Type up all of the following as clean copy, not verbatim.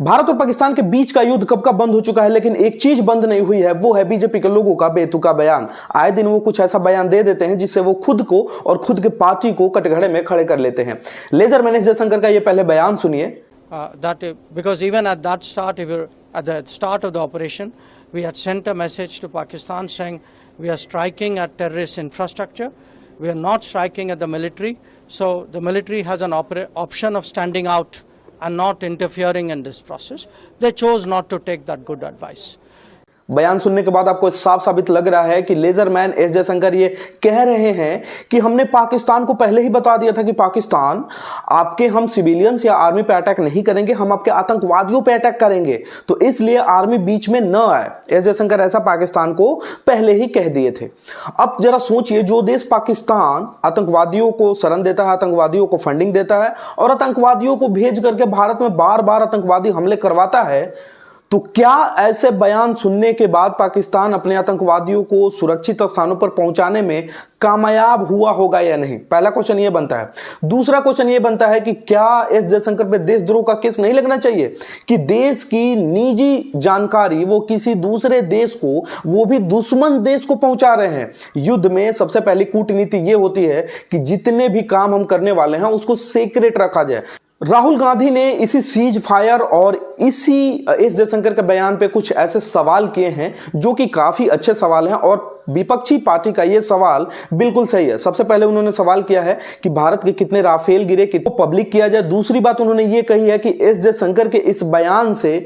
भारत और पाकिस्तान के बीच का युद्ध कब का बंद हो चुका है, लेकिन एक चीज बंद नहीं हुई है, वो है बीजेपी के लोगों का बेतुका बयान। आए दिन वो कुछ ऐसा बयान दे देते हैं जिससे वो खुद को और खुद के पार्टी को कटघरे में खड़े कर लेते हैं। लेजर मैन एस जयशंकर का ये पहले बयान सुनिए। Because even at the start of the operation, we had sent a message to Pakistan saying we are striking at terrorist infrastructure. We are not striking at the military. So the military has an option of standing out and not interfering in this process. They chose not to take that good advice. बयान सुनने के बाद आपको साफ साबित लग रहा है कि लेजर मैन एस जयशंकर ये कह रहे हैं कि हमने पाकिस्तान को पहले ही बता दिया था कि पाकिस्तान आपके हम सिविलियंस या आर्मी पे अटैक नहीं करेंगे, हम आपके आतंकवादियों पे अटैक करेंगे, तो इसलिए आर्मी बीच में न आए। एस जयशंकर ऐसा पाकिस्तान को पहले ही कह दिए थे। अब जरा सोचिए, जो देश पाकिस्तान आतंकवादियों को शरण देता है, आतंकवादियों को फंडिंग देता है और आतंकवादियों को भेज करके भारत में बार बार आतंकवादी हमले करवाता है, तो क्या ऐसे बयान सुनने के बाद पाकिस्तान अपने आतंकवादियों को सुरक्षित स्थानों पर पहुंचाने में कामयाब हुआ होगा या नहीं? पहला क्वेश्चन ये बनता है। दूसरा क्वेश्चन ये बनता है कि क्या एस जयशंकर पे देशद्रोह का केस नहीं लगना चाहिए कि देश की निजी जानकारी वो किसी दूसरे देश को, वो भी दुश्मन देश को पहुंचा रहे हैं? युद्ध में सबसे पहली कूटनीति ये होती है कि जितने भी काम हम करने वाले हैं उसको सीक्रेट रखा जाए। राहुल गांधी ने इसी सीज फायर और इसी एस जयशंकर के बयान पे कुछ ऐसे सवाल किए हैं जो कि काफी अच्छे सवाल हैं और विपक्षी पार्टी का यह सवाल बिल्कुल सही है। सबसे पहले उन्होंने सवाल किया है कि भारत के कितने राफेल गिरे, कितने पब्लिक किया जाए। दूसरी बात उन्होंने ये कही है कि एस जयशंकर के इस बयान से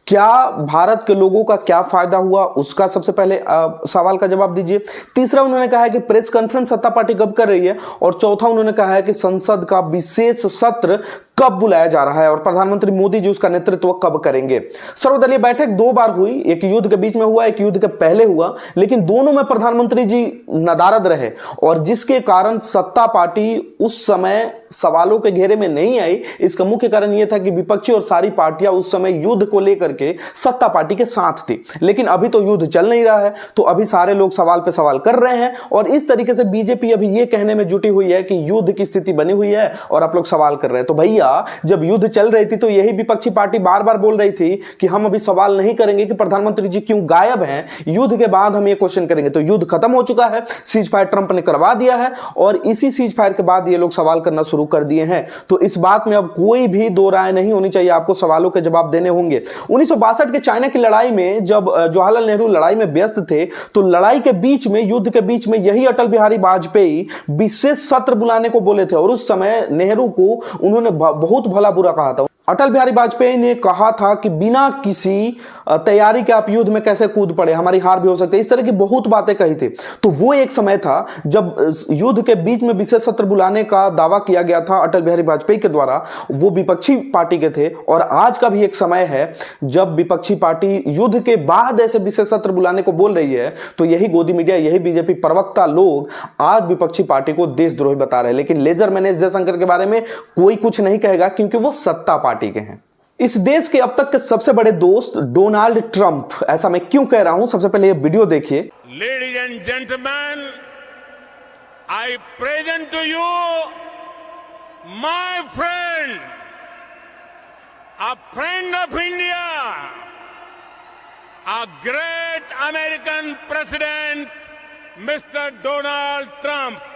क्या भारत के लोगों का क्या फायदा हुआ, उसका सबसे पहले सवाल का जवाब दीजिए। तीसरा उन्होंने कहा है कि प्रेस कॉन्फ्रेंस सत्ता पार्टी कब कर रही है, और चौथा उन्होंने कहा है कि संसद का विशेष सत्र कब बुलाया जा रहा है और प्रधानमंत्री मोदी जी उसका नेतृत्व कब करेंगे। सर्वदलीय बैठक 2 बार हुई, एक युद्ध के बीच में हुआ, एक युद्ध के पहले हुआ, लेकिन दोनों में प्रधानमंत्री जी नदारद रहे और जिसके कारण सत्ता पार्टी उस समय सवालों के घेरे में नहीं आई। इसका मुख्य कारण यह था कि विपक्षी और सारी पार्टियां उस समय युद्ध को लेकर के सत्ता पार्टी के साथ थी, लेकिन अभी तो युद्ध चल नहीं रहा है, तो अभी सारे लोग सवाल पे सवाल कर रहे हैं और इस तरीके से बीजेपी अभी यह कहने में जुटी हुई है कि युद्ध की स्थिति बनी हुई है और आप लोग सवाल कर रहे हैं। तो भैया, जब युद्ध चल रही थी तो यही विपक्षी पार्टी बार बार बोल रही थी कि हम अभी सवाल नहीं करेंगे कि प्रधानमंत्री जी क्यों गायब हैं, युद्ध के बाद हम ये क्वेश्चन करेंगे। तो युद्ध खत्म हो चुका है, सीज फायर ट्रंप ने करवा दिया है और इसी सीज फायर के बाद ये लोग सवाल करना शुरू कर दिए हैं। तो इस बात में अब कोई भी दो राय नहीं होनी चाहिए, आपको सवालों के जवाब देने होंगे। 1962 के चाइना की लड़ाई में जब जवाहरलाल नेहरू लड़ाई में व्यस्त थे, तो लड़ाई के बीच में, युद्ध के बीच में यही अटल बिहारी वाजपेयी विशेष सत्र बुलाने को बोले थे और उस समय नेहरू को उन्होंने बहुत भला बुरा कहा था। अटल बिहारी वाजपेयी ने कहा था कि बिना किसी तैयारी के आप युद्ध में कैसे कूद पड़े, हमारी हार भी हो सकती है, इस तरह की बहुत बातें कही थी। तो वो एक समय था जब युद्ध के बीच में विशेष सत्र बुलाने का दावा किया गया था अटल बिहारी वाजपेयी के द्वारा, वो विपक्षी पार्टी के थे। और आज का भी एक समय है जब विपक्षी पार्टी युद्ध के बाद ऐसे विशेष सत्र बुलाने को बोल रही है, तो यही गोदी मीडिया, यही बीजेपी प्रवक्ता लोग आज विपक्षी पार्टी को देशद्रोही बता रहे हैं। लेकिन लेजर मैन एस जयशंकर के बारे में कोई कुछ नहीं कहेगा क्योंकि वो सत्ता पार्टी के हैं। इस देश के अब तक के सबसे बड़े दोस्त डोनाल्ड ट्रंप, ऐसा मैं क्यों कह रहा हूं, सबसे पहले ये वीडियो देखिए। Ladies and gentleman, I present to you my friend, a friend of India, a great American president mister Donald Trump.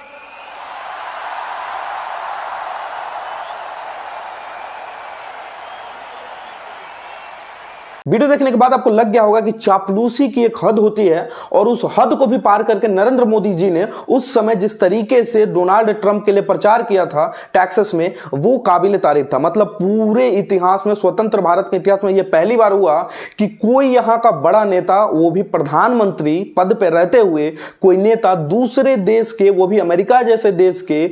Video देखने के बाद आपको लग गया होगा कि चापलूसी की एक हद होती है और उस हद को भी पार करके नरेंद्र मोदी जी ने उस समय जिस तरीके से डोनाल्ड ट्रंप के लिए प्रचार किया था टेक्सास में, वो काबिल तारीफ था। मतलब पूरे इतिहास में, स्वतंत्र भारत के इतिहास में यह पहली बार हुआ कि कोई यहां का बड़ा नेता, वो भी प्रधानमंत्री पद पर रहते हुए कोई नेता दूसरे देश के, वो भी अमेरिका जैसे देश के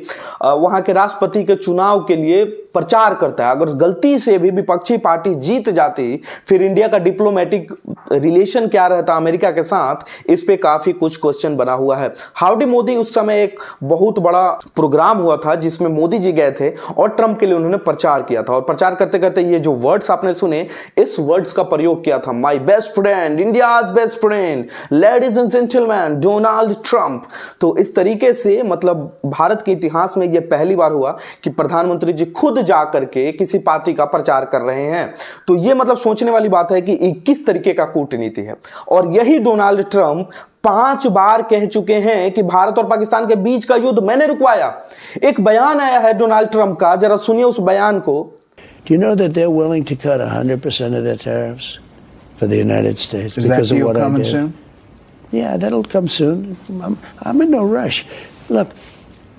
वहां के राष्ट्रपति के चुनाव के लिए प्रचार करता है। अगर गलती से भी विपक्षी पार्टी जीत जाती, फिर इंडिया का डिप्लोमेटिक रिलेशन क्या रहता अमेरिका के साथ, इस पे काफी कुछ क्वेश्चन बना हुआ है। हाउडी मोदी उस समय एक बहुत बड़ा प्रोग्राम हुआ था जिसमें मोदी जी गए थे और ट्रंप के लिए उन्होंने प्रचार किया था, और प्रचार करते करते ये जो वर्ड्स आपने सुने, इस वर्ड्स का प्रयोग किया था, my best friend, India's best friend, ladies and gentleman, Donald Trump. तो इस तरीके से मतलब भारत के इतिहास में यह पहली बार हुआ कि प्रधानमंत्री जी खुद जाकर के किसी पार्टी का प्रचार कर रहे हैं। तो यह मतलब सोचने वाली बात है कि किस तरीके का कूटनीति है। और यही डोनाल्ड ट्रंप 5 बार कह चुके हैं कि भारत और पाकिस्तान के बीच का युद्ध मैंने रुकवाया। एक बयान आया है डोनाल्ड ट्रंप का, जरा सुनिए उस बयान को। Do you know that they're willing to cut 100% of their tariffs for the United States Is because that of deal what I coming did? soon? Yeah, that'll come soon. I'm in no rush. Look,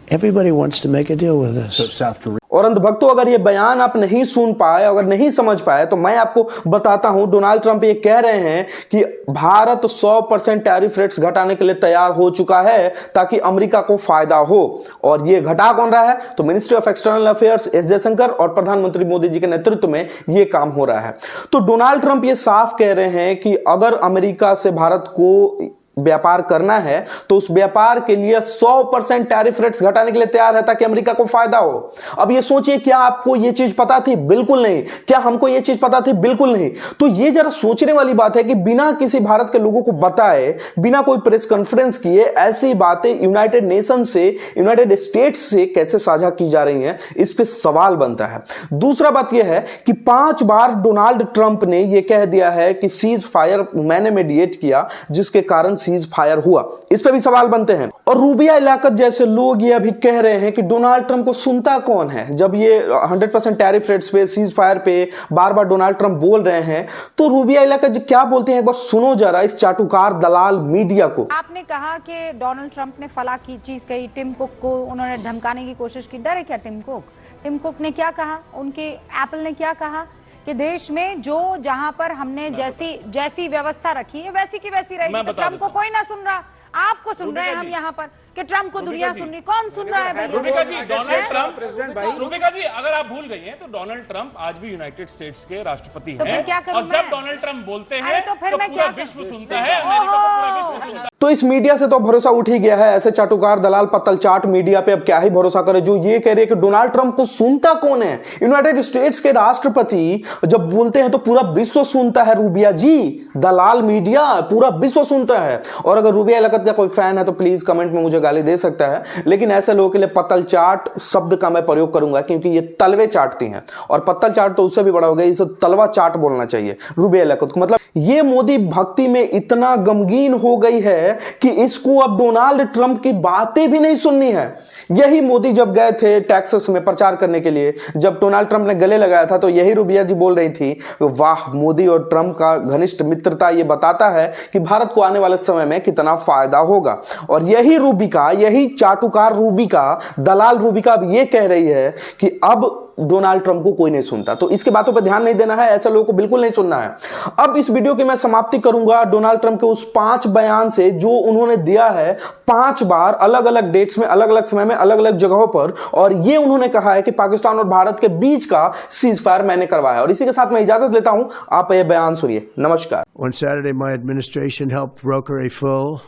everybody wants to make a deal with us. So South Korea. और अंधभक्तों, अगर ये बयान आप नहीं सुन पाए, अगर नहीं समझ पाए, तो मैं आपको बताता हूं। डोनाल्ड ट्रंप ये कह रहे हैं कि भारत 100% टैरिफ रेट्स घटाने के लिए तैयार हो चुका है ताकि अमेरिका को फायदा हो। और ये घटा कौन रहा है? तो ministry of external affairs S Jaishankar और प्रधानमंत्री मोदी जी के नेतृत्व में ये काम हो रहा है। तो डोनाल्ड ट्रंप ये साफ कह रहे हैं कि अगर अमेरिका से भारत को व्यापार करना है तो उस व्यापार के लिए 100% टैरिफ रेट्स घटाने के लिए तैयार है ताकि अमेरिका को फायदा हो। अब ये सोचिए, क्या आपको ये चीज पता थी? बिल्कुल नहीं। क्या हमको ये चीज पता थी? बिल्कुल नहीं। तो ये जरा सोचने वाली बात है कि बिना किसी भारत के लोगों को बताए, बिना कोई प्रेस कॉन्फ्रेंस किए ऐसी बातें यूनाइटेड नेशन से, यूनाइटेड स्टेट्स से कैसे साझा की जा रही हैं, इस पे सवाल बनता है। दूसरा बात यह है कि 5 बार डोनाल्ड ट्रंप ने यह कह दिया है कि सीज फायर मैंने मेडिएट किया, जिसके कारण सीज फायर हुआ। इस पे भी सवाल बनते हैं। और रूबिया इलाकत जैसे लोग ये अभी कह रहे हैं कि डोनाल्ड ट्रंप को सुनता कौन है, जब ये 100% टैरिफ रेट्स पे, सीज फायर पे बार बार डोनाल्ड ट्रंप बोल रहे हैं। तो रूबिया इलाकत क्या बोलते हैं, एक बार सुनो जरा इस चाटुकार दलाल मीडिया को। आपने कहा कि डोनाल्ड ट्रंप ने फला की चीज कही, टिम कुक को उन्होंने धमकाने की कोशिश की। डर है क्या टिम कुक? टिम कुक ने क्या कहा? उनके एप्पल ने क्या कहा कि देश में जो जहां पर हमने जैसी व्यवस्था रखी है वैसी की वैसी रहेगी। तो ट्रंप को कोई ना सुन रहा, आपको सुन रहे हैं हम यहाँ पर कि ट्रंप को दुनिया सुन रही। कौन सुन रहा है भैया? रूबिका जी, डोनाल्ड ट्रंप, रूबिका जी, अगर आप भूल गई हैं तो डोनाल्ड ट्रंप आज भी यूनाइटेड स्टेट्स के राष्ट्रपति हैं। और जब डोनाल्ड ट्रंप बोलते हैं तो पूरा विश्व सुनता है, अमेरिका को पूरा विश्व सुनता है। तो इस मीडिया से तो भरोसा उठ ही गया है। ऐसे चाटुकार दलाल पत्तल चाट मीडिया पे अब क्या ही भरोसा करे, जो ये कह रहे हैं कि डोनाल्ड ट्रंप को सुनता कौन है? यूनाइटेड स्टेट्स के राष्ट्रपति जब बोलते हैं तो पूरा विश्व सुनता है। रूबिया जी, दलाल मीडिया पूरा विश्व सुनता है। और अगर रूबिया इलाकत का कोई फैन है तो प्लीज कमेंट में मुझे गाली दे सकता है, लेकिन ऐसे लोगों के लिए पत्तल चाट शब्द का मैं प्रयोग करूंगा क्योंकि ये तलवे चाटती हैं। और पत्तल चाट तो उससे भी बड़ा हो गया, इसे तलवा चाट बोलना चाहिए रूबिया इलाकत को। मतलब ये मोदी भक्ति में इतना गमगीन हो गई है कि इसको अब डोनाल्ड ट्रंप की बातें भी नहीं सुननी है। यही मोदी जब गए थे टेक्सास में प्रचार करने के लिए, जब डोनाल्ड ट्रंप ने गले लगाया था, तो यही रूबिया जी बोल रही थी, वाह, मोदी और ट्रंप का घनिष्ठ मित्रता ये बताता है कि भारत को आने वाले समय में कितना फायदा होगा। और यही रूबिका, यही चाटुकार रूबिका, दलाल रूबिका अब ये कह रही है कि अब डोनाल्ड ट्रंप को कोई नहीं सुनता। तो इसके बातों पर ध्यान नहीं देना है, ऐसे लोगों को बिल्कुल नहीं सुनना है। अब इस वीडियो की मैं समाप्ति करूंगा डोनाल्ड ट्रंप के उस 5 बयान से जो उन्होंने दिया है 5 बार, अलग अलग डेट्स में, अलग अलग समय में, अलग अलग जगहों पर। और ये उन्होंने कहा है कि पाकिस्तान और भारत के बीच का सीज फायर मैंने करवाया। और इसी के साथ मैं इजाजत लेता हूं, आप ये बयान सुनिए। नमस्कार। On Saturday, my administration helped broker a full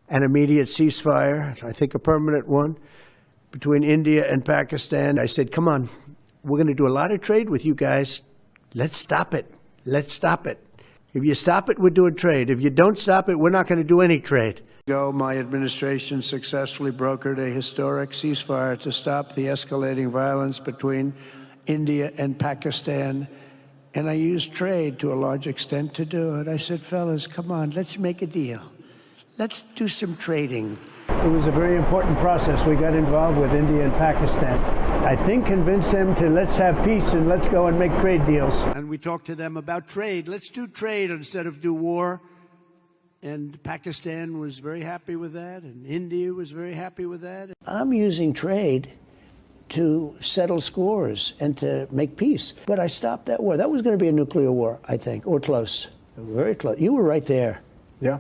and immediate ceasefire, I think a permanent one, between India and Pakistan. I said, come on, we're going to do a lot of trade with you guys. Let's stop it. Let's stop it. If you stop it, we're doing trade. If you don't stop it, we're not going to do any trade. My administration successfully brokered a historic ceasefire to stop the escalating violence between India and Pakistan. And I used trade to a large extent to do it. I said, fellas, come on, let's make a deal. Let's do some trading. It was a very important process. We got involved with India and Pakistan. I think convinced them to let's have peace and let's go and make trade deals. And we talked to them about trade. Let's do trade instead of do war. And Pakistan was very happy with that, and India was very happy with that. I'm using trade to settle scores and to make peace. But I stopped that war. That was going to be a nuclear war, I think, or close. Very close. You were right there. Yeah.